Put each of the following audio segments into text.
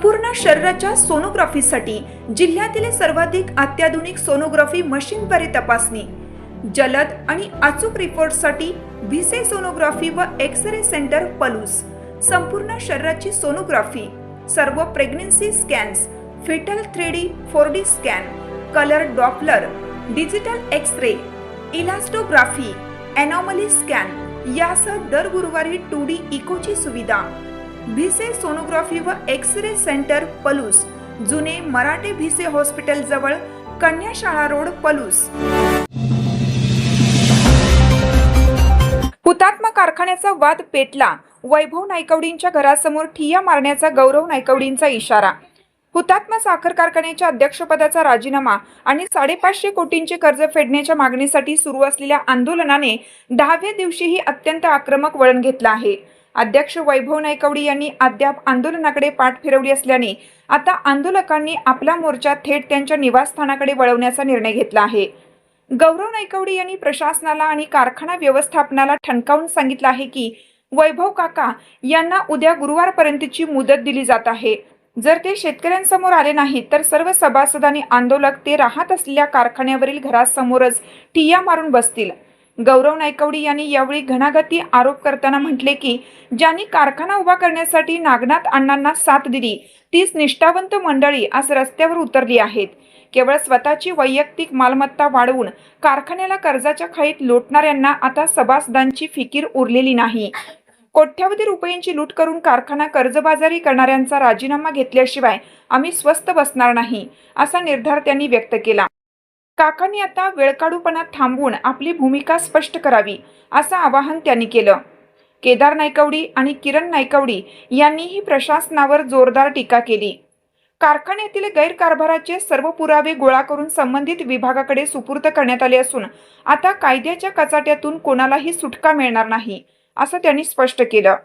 संपूर्ण शरीराच्या सोनोग्राफीसाठी जिल्ह्यातील सर्वाधिक अत्याधुनिक सोनोग्राफी मशीनद्वारे तपासणी, जलद आणि अचूक रिपोर्टसाठी भिसे सोनोग्राफी व एक्स-रे सेंटर पलूस। संपूर्ण शरीराची सोनोग्राफी, सर्व pregnancy scans, foetal 3D 4D scan, colour Doppler, digital X-ray, elastography, anomaly scan यासह दर गुरुवारी 2D इकोची सुविधा। भिसे सोनोग्राफी व एक्स-रे सेंटर पलूस, जुने मराठे भिसे हॉस्पिटल जवळ, कन्याशाळा रोड, पलूस। हुतात्मा कारखान्याचा वाद पेटला, वैभव नायकवडींच्या घरासमोर ठिय्या मारण्याचा गौरव नायकवडींचा इशारा। हुतात्मा साखर कारखान्याच्या अध्यक्षपदाचा राजीनामा आणि 550 कोटींचे कर्ज फेडण्याच्या मागणीसाठी सुरू असलेल्या आंदोलनाने 10व्या दिवशीही अत्यंत आक्रमक वळण घेतलं आहे। अध्यक्ष वैभव नायकवडी यांनी अद्याप आंदोलनाकडे पाठ फिरवली असल्याने आता आंदोलकांनी आपला मोर्चा थेट त्यांच्या निवासस्थानाकडे वळवण्याचा निर्णय घेतला आहे। गौरव नायकवडी यांनी प्रशासनाला आणि कारखाना व्यवस्थापनाला ठणकावून सांगितलं आहे की वैभव काका यांना उद्या गुरुवारपर्यंतची मुदत दिली जात आहे। जर ते शेतकऱ्यांसमोर आले नाहीत तर सर्व सभासद आणि आंदोलक ते राहत असलेल्या कारखान्यावरील घरासमोरच ठिय्या मारून बसतील। गौरव नायकवडी यांनी यावेळी घणाघाती आरोप करताना म्हटले की ज्यांनी कारखाना उभा करण्यासाठी नागनाथ अण्णांना साथ दिली तीच निष्ठावंत मंडळी आज रस्त्यावर उतरली आहेत। केवळ स्वतःची वैयक्तिक मालमत्ता वाढवून कारखान्याला कर्जाच्या खाईत लोटणाऱ्यांना आता सभासदांची फिकीर उरलेली नाही। कोट्यावधी रुपयांची लूट करून कारखाना कर्जबाजारी करणाऱ्यांचा राजीनामा घेतल्याशिवाय आम्ही स्वस्थ बसणार नाही, असा निर्धार त्यांनी व्यक्त केला। काकांनी आता वेळकाढूपणा थांबवून आपली भूमिका स्पष्ट करावी, असं आवाहन त्यांनी केलं। केदार नायकवडी आणि किरण नायकवडी यांनीही प्रशासनावर जोरदार टीका केली। कारखान्यातील गैरकारभाराचे सर्व पुरावे गोळा करून संबंधित विभागाकडे सुपूर्द करण्यात आले असून आता कायद्याच्या कचाट्यातून कोणालाही सुटका मिळणार नाही, असं त्यांनी स्पष्ट केलं।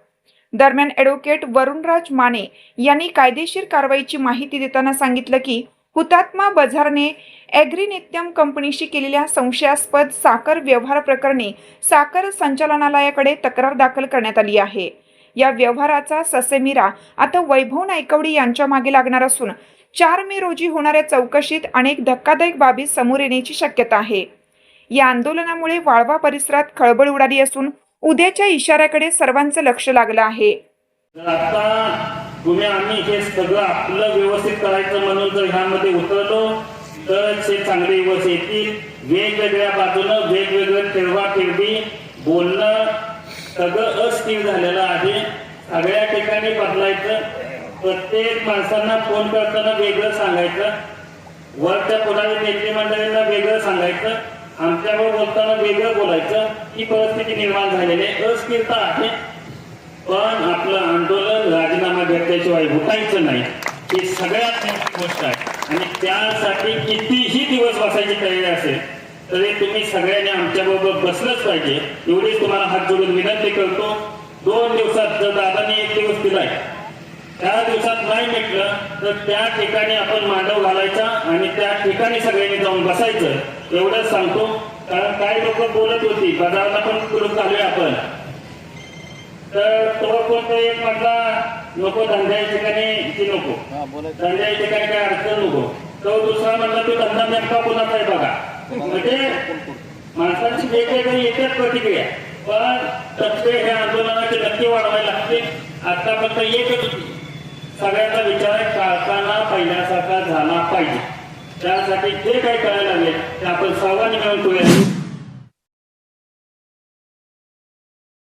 दरम्यान ॲडव्होकेट वरुणराज माने यांनी कायदेशीर कारवाईची माहिती देताना सांगितलं की हुतात्मा बझारने ॲग्रीनित्यम कंपनीशी केलेल्या संशयास्पद साखर व्यवहार प्रकरणी साखर संचालनालयाकडे तक्रार दाखल करण्यात आली आहे। या व्यवहाराचा ससेमिरा आता वैभव नायकवडी यांच्या मागे लागणार असून 4 मे रोजी होणाऱ्या चौकशीत अनेक धक्कादायक बाबी समोर येण्याची शक्यता आहे। या आंदोलनामुळे वाळवा परिसरात खळबळ उडाली असून उद्याच्या इशाऱ्याकडे सर्वांचं लक्ष लागलं आहे। तुम्ही आम्ही हे सगळं आपलं व्यवस्थित करायचं म्हणून जर ह्यामध्ये उतरलो तर हे चांगले दिवस येतील। वेगवेगळ्या बाजूनं वेगवेगळं फिरवी बोलणं सगळं अस्थिर झालेलं आहे। सगळ्या ठिकाणी बदलायचं, प्रत्येक माणसांना फोन करताना वेगळं सांगायचं, वरच्या पुढारी नेते मंडळींना वेगळं सांगायचं, आमच्यावर बोलताना वेगळं बोलायचं। ही परिस्थिती निर्माण झालेली आहे, अस्थिरता आहे। पण आपलं आंदोलन राजीनामा घेतल्याशिवाय उठायचं नाही, ही सगळ्यात मोठी गोष्ट आहे। आणि त्यासाठी कितीही दिवस बसायची तयारी असेल तरी तुम्ही सगळ्यांनी आमच्याबरोबर बसलंच पाहिजे, एवढीच तुम्हाला हात जोडून विनंती करतो। 2 दिवसात जर दादानी 1 दिवस दिलाय, त्या दिवसात नाही मिटलं तर त्या ठिकाणी आपण मांडव घालायचा आणि त्या ठिकाणी सगळ्यांनी जाऊन बसायचं, एवढंच सांगतो। कारण काही लोक बोलत होती बाजाराला पण कुलूप घालूया आपण, तर तो कोणता एक म्हटला नको धंद्याच्या ठिकाणी की नको, धंद्याच्या ठिकाणी काय अडचण नको, तो दुसरा म्हटला तो धंदा नेमका कोणाचा आहे बघा। म्हणजे माणसांची वेगवेगळी येतात प्रतिक्रिया, पण तत्वे हे आंदोलनाचे नक्की वाढवायला लागते। आतापर्यंत एकच होती, सगळ्यांचा विचार आहे कारखाना पहिल्यासारखा झाला पाहिजे। त्यासाठी जे काही करायला लागले ते आपण सर्वांनी मिळून करूया।